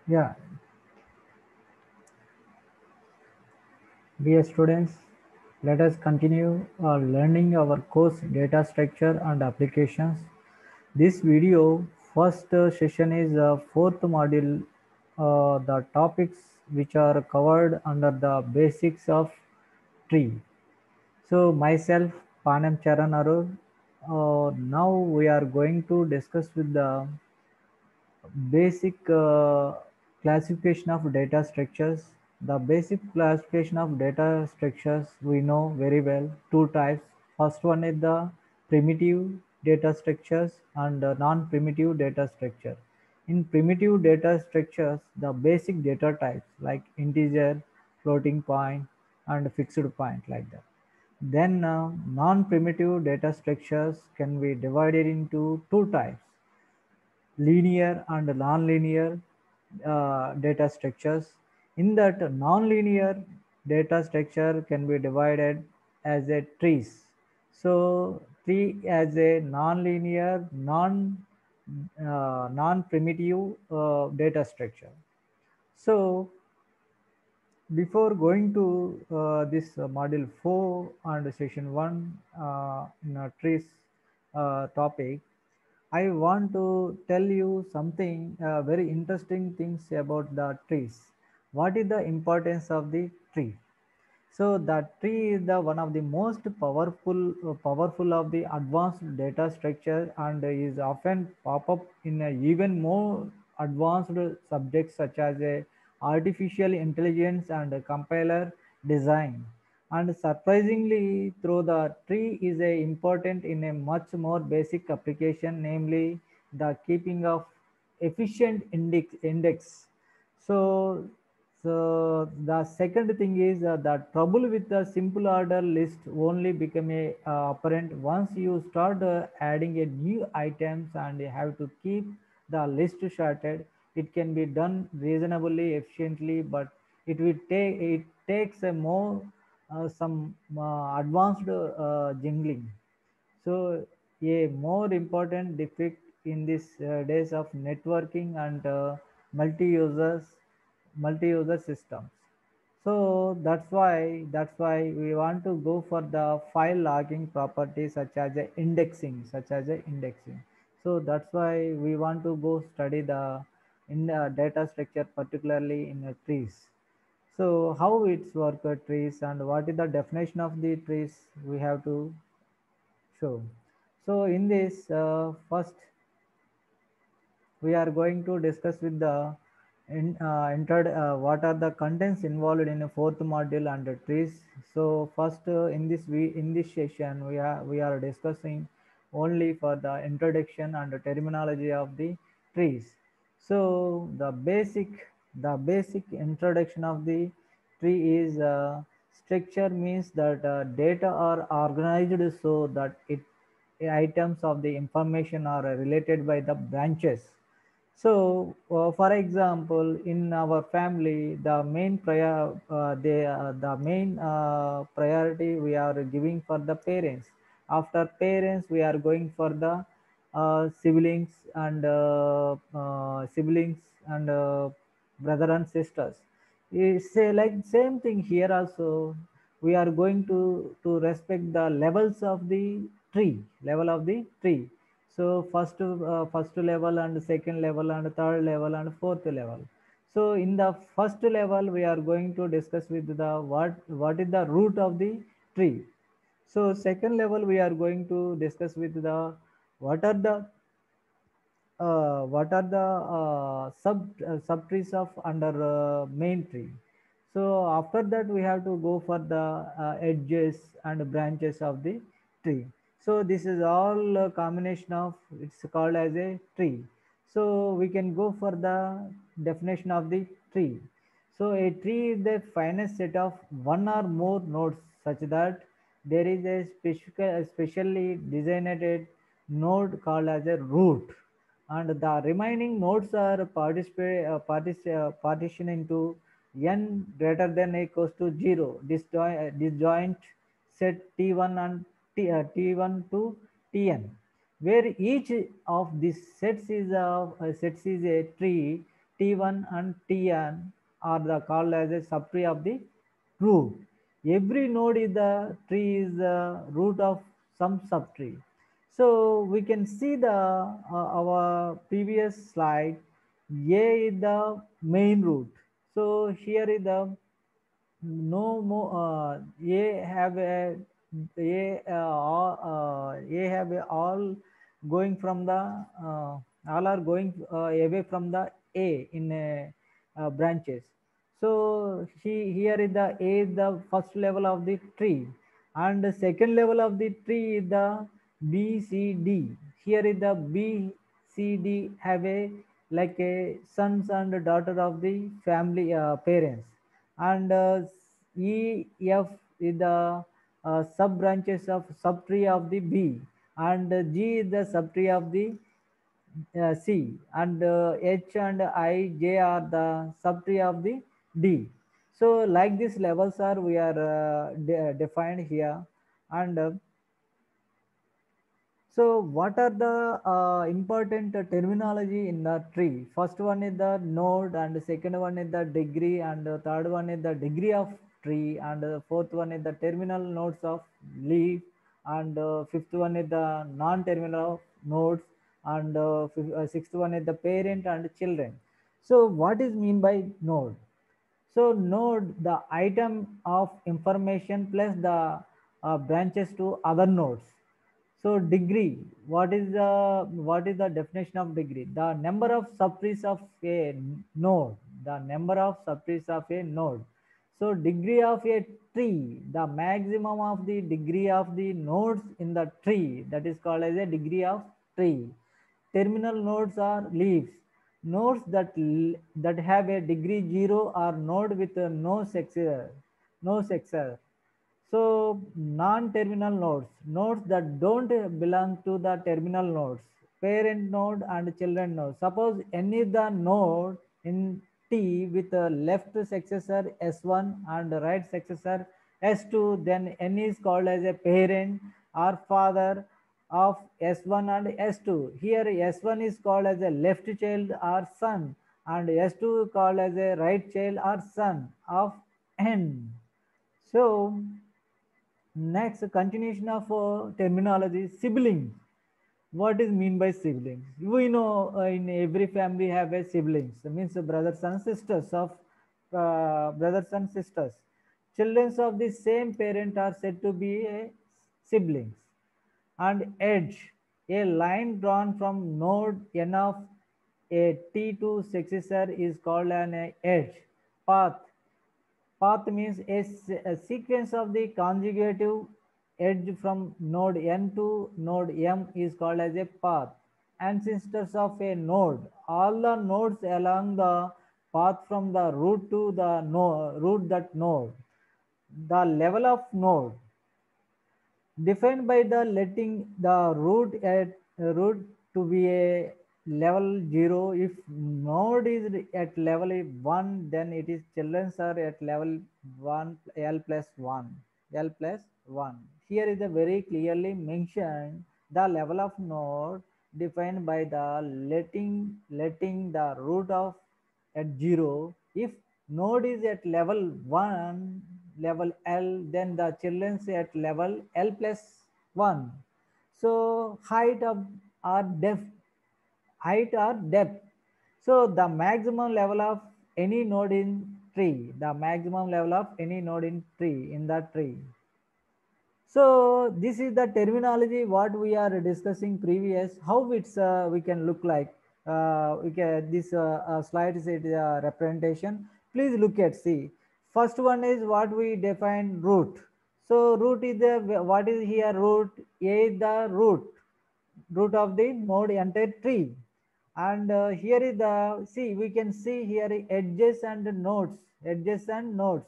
Yeah, dear students, let us continue learning our course data structure and applications. This video first session is fourth module. The topics which are covered under the basics of tree. So myself, Panam Charan Arun. Now we are going to discuss with the basic classification of data structures. The basic classification of data structures we know very well. Two types. First one is the primitive data structures and non-primitive data structure. In primitive data structures, the basic data types like integer, floating point, and fixed point like that. Then non-primitive data structures can be divided into two types: linear and nonlinear data structures. In that nonlinear data structure can be divided as a trees. So tree as a nonlinear, non-primitive data structure. So before going to this module 4 and session 1 in a trees topic, I want to tell you something very interesting things about the trees. What is the importance of the tree? So the tree is the one of the most powerful of the advanced data structure and is often pop up in a even more advanced subjects such as a artificial intelligence and a compiler design. And surprisingly, through the tree is a important in a much more basic application, namely the keeping of efficient index. So the second thing is the trouble with the simple order list only become a apparent once you start adding a new items and you have to keep the list sorted. It can be done reasonably efficiently, but it takes a more some advanced jingling. So a more important defect in these days of networking and multi-users multi-user systems. So that's why we want to go for the file logging properties such as indexing. So that's why we want to go study the in data structure, particularly in trees. So how it's work with trees and what is the definition of the trees we have to show. So in this first we are going to discuss with the entered what are the contents involved in a fourth module under trees. So first in this session we are discussing only for the introduction and the terminology of the trees. So the basic introduction of the tree is structure means that data are organized so that items of the information are related by the branches. So, for example, in our family, the main priority we are giving for the parents. After parents, we are going for the siblings and brother and sisters. It's like same thing here also. We are going to respect the levels of the level of the tree. So first level and second level and third level and fourth level. So in the first level we are going to discuss with the what is the root of the tree. So second level we are going to discuss with the what are the subtrees of under main tree. So after that we have to go for the edges and branches of the tree. So this is all a combination of, it's called as a tree. So we can go for the definition of the tree. So a tree is the finest set of one or more nodes such that there is a specially designated node called as a root, and the remaining nodes are partitioned into n greater than or equals to 0 disjoint set t1 and t1 to tn, where each of these sets is a tree. T1 and Tn are the called as a subtree of the root. Every node in the tree is the root of some subtree. So we can see the our previous slide. A is the main root. So here is the no more a have a have a all going from the all are going away from the a in branches. So here is the a is the first level of the tree, and the second level of the tree is the b c d. Here is the b c d have a like a sons and daughter of the family parents, and E, F is the sub branches of subtree of the B, and G is the subtree of the C, and H and I, J are the subtree of the D. So like these levels are we are defined here, and so what are the important terminology in the tree? First one is the node, and the second one is the degree, and the third one is the degree of tree, and the fourth one is the terminal nodes of leaf, and fifth one is the non-terminal nodes, and sixth one is the parent and children. So what is mean by node? So node, the item of information plus the branches to other nodes. So degree, what is the definition of degree? The number of subtrees of a node, the number of subtrees of a node. So degree of a tree, the maximum of the degree of the nodes in the tree, that is called as a degree of tree. Terminal nodes are leaves. Nodes that have a degree 0 are node with no successor. So non-terminal nodes, nodes that don't belong to the terminal nodes, parent node and children node. Suppose any is the node in T with a left successor S1 and right successor S2, then N is called as a parent or father of S1 and S2. Here S1 is called as a left child or son, and S2 called as a right child or son of N. So next, continuation of terminology, siblings. What is mean by siblings? We know in every family have a siblings. That means brothers and sisters of brothers and sisters. Children of the same parent are said to be siblings. And edge, a line drawn from node n of a T2 successor is called an edge. Path, path means a sequence of the conjugative edge from node n to node m is called as a path. Ancestors of a node, all the nodes along the path from the root to the root that node. The level of node defined by the letting the root to be a level 0. If node is at level 1, then it is children are at level 1 l plus 1 l plus 1. Here is a very clearly mentioned the level of node defined by the letting the root of at 0. If node is at level 1, level L, then the children's at level L plus 1. So height of or depth, height or depth. So the maximum level of any node in tree, the maximum level of any node in tree, in the tree. So this is the terminology what we are discussing previous, how it's we can look like. We can, this slide is a representation. Please look at, see. First one is what we define root. So root is the, what is here root? A is the root of the node entire tree. And here is the, see, we can see here edges and nodes, edges and nodes.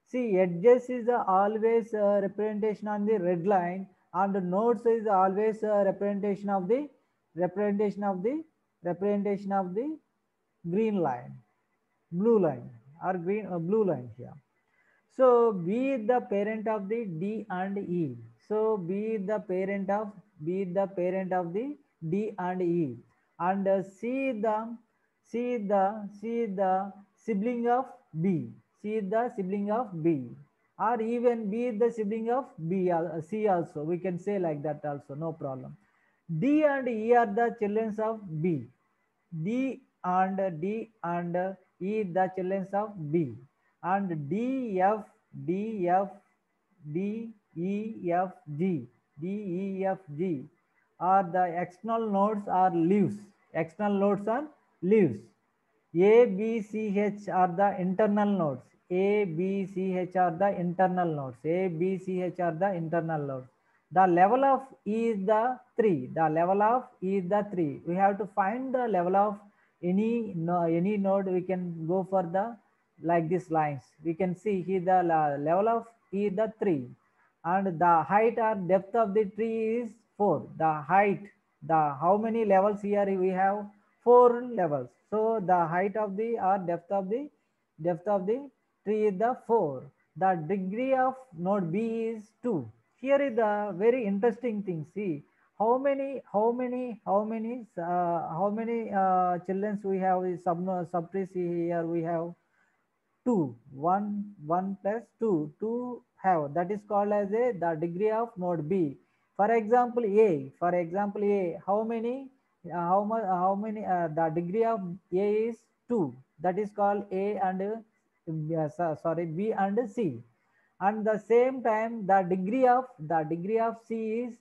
See, edges is always representation on the red line, and nodes is always representation of the representation of the green line, blue line, or green blue line here. So B is the parent of the D and E. So B is the parent of the D and E, and C is the C is the sibling of B. C is the sibling of B, or even B is the sibling of B. C also we can say like that also, no problem. D and E are the children of B. D and E the children of B, and D E F G are the external nodes or leaves. External nodes are leaves. A, B, C, H are the internal nodes. A, B, C, H are the internal nodes. A, B, C, H are the internal nodes. The level of E is the 3. The level of E is the 3. We have to find the level of any node. We can go for the like these lines. We can see here the level of E is the 3. And the height or depth of the tree is 4. The height, how many levels here we have? 4 levels. So the height of the or depth of the tree is the 4. The degree of node B is 2. Here is the very interesting thing. See how many children we have is subtree. See here we have 2. 1 plus 2. 2 have, that is called as the degree of node B. For example A, how many how many the degree of A is 2. That is called A and B and C. And the same time the degree of C is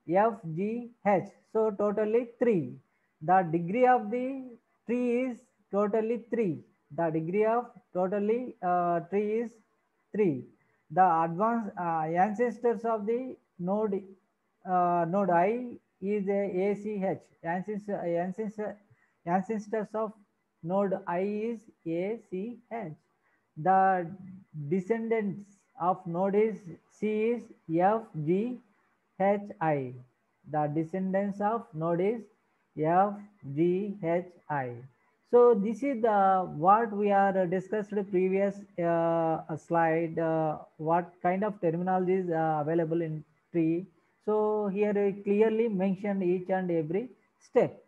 F, G, H. So totally 3. The degree of the tree is totally 3. The degree of totally tree is 3. The advanced ancestors of the node I is ACH. Ancestors of node I is ACH. The descendants of node is C is FGHI. The descendants of node is FGHI. So this is the what we are discussed previous slide. What kind of terminology is available in tree? So here we clearly mentioned each and every step.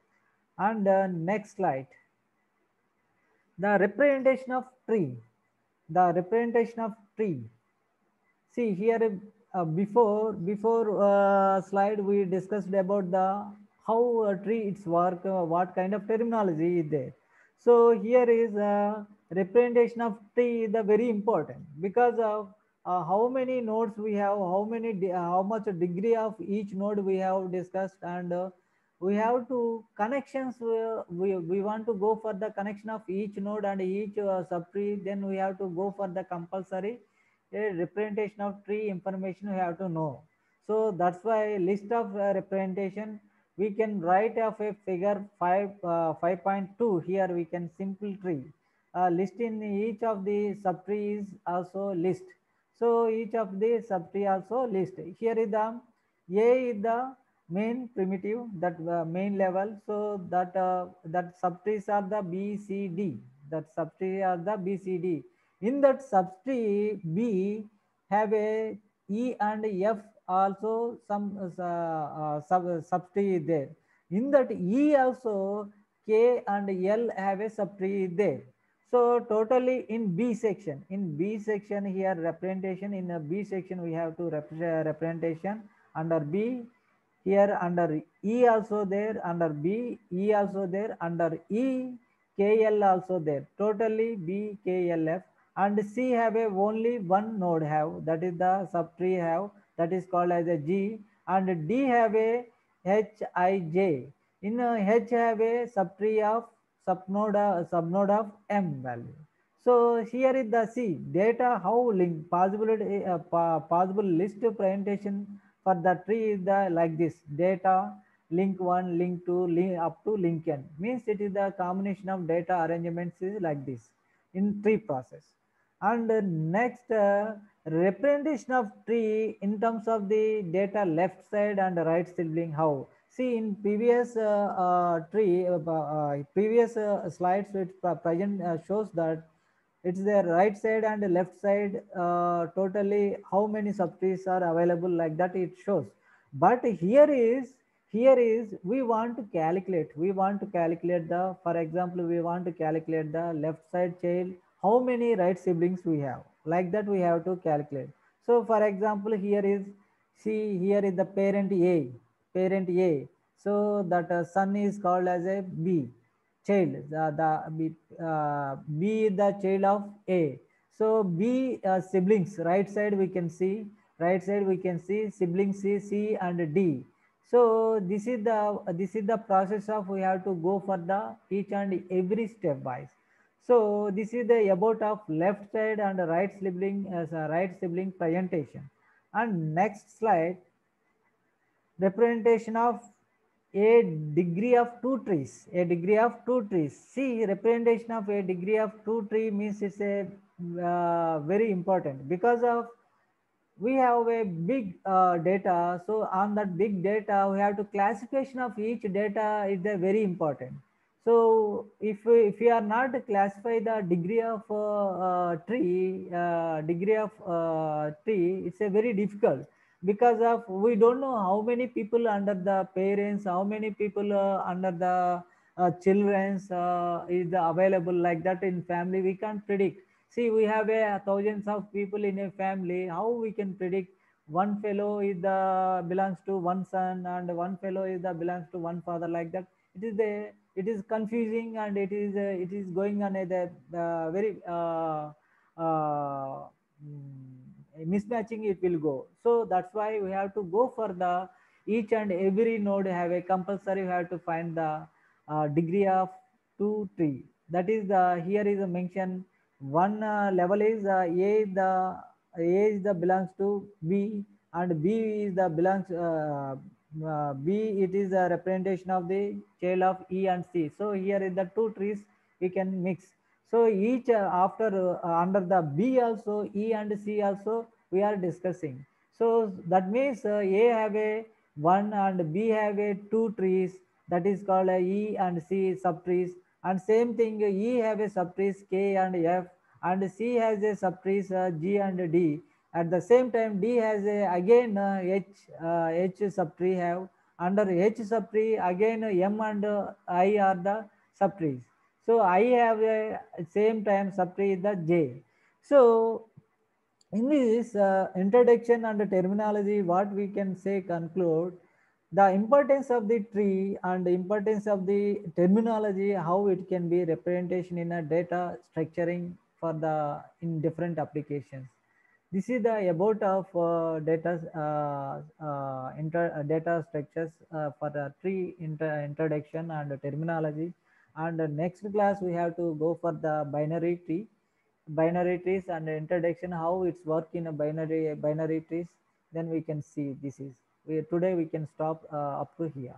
And next slide, the representation of tree. The representation of tree. See here before slide we discussed about the how a tree its work, what kind of terminology is there. So here is representation of tree is the very important because of how many nodes we have, how much degree of each node we have discussed, and we have to connections. We want to go for the connection of each node and each subtree. Then we have to go for the compulsory a representation of tree information we have to know. So that's why list of representation we can write of a figure 5.2. Here we can simple tree list in each of the subtrees also list. So each of the subtree also list. Here is the A is the main primitive, that main level. So that subtrees are the B, C, D. That subtree are the B, C, D. In that subtree B have a E and F also some subtree there. In that E also K and L have a subtree there. So totally in B section here representation, in a B section we have to representation under B. Here under E also there, under B E also there, under E KL also there. Totally B KLF. And C have a only one node have, that is the subtree have, that is called as a G. And D have a HIJ. In H have a subtree of subnode of M value. So here is the C data how link possibility possible list presentation for the tree is the like this: data link 1, link 2, link up to link n. Means it is the combination of data arrangements is like this in tree process. And next representation of tree in terms of the data left side and right sibling. How? See in previous previous slides it present shows that it's the right side and the left side totally how many subtrees are available, like that it shows. But here is here is we want to calculate, the, for example, we want to calculate the left side child, how many right siblings we have, like that we have to calculate. So for example, here is, see, here is the parent a, so that son is called as a b child, the b, b is the child of a. So b siblings, right side we can see siblings c and d. So this is the process of we have to go for the each and every step wise. So this is the about of left side and right sibling as a right sibling presentation. And next slide, representation of a degree of two trees. A degree of two trees. See, representation of a degree of two tree means it's a very important, because of we have a big data. So on that big data we have to classification of each data is very important. So if we are not classify the degree of tree, it's a very difficult, because of we don't know how many people under the parents, how many people under the children's is available, like that in family we can't predict. See, we have a thousands of people in a family. How we can predict one fellow is the belongs to one son and one fellow is the belongs to one father, like that? It is confusing, and it is going on the very mismatching it will go. So that's why we have to go for the each and every node have a compulsory. We have to find the degree of two tree. That is the here is a mention one level is a is the belongs to b, and b is the belongs b, it is a representation of the child of e and c. So here is the two trees we can mix. So each after under the b also, e and c also we are discussing. So that means a have a one and b have a two trees, that is called e and c subtrees. And same thing, E have a subtrees K and F, and C has a subtrees G and D. At the same time, D has a again H subtree have. Under H subtree again M and I are the subtrees. So I have a same time subtree is the J. So in this introduction and terminology, what we can say conclude the importance of the tree and the importance of the terminology, how it can be representation in a data structuring for the in different applications. This is the about of data structures for the tree introduction and terminology. And next class we have to go for the binary trees and introduction, how it's work in a binary trees. Then we can see this is today we can stop up to here.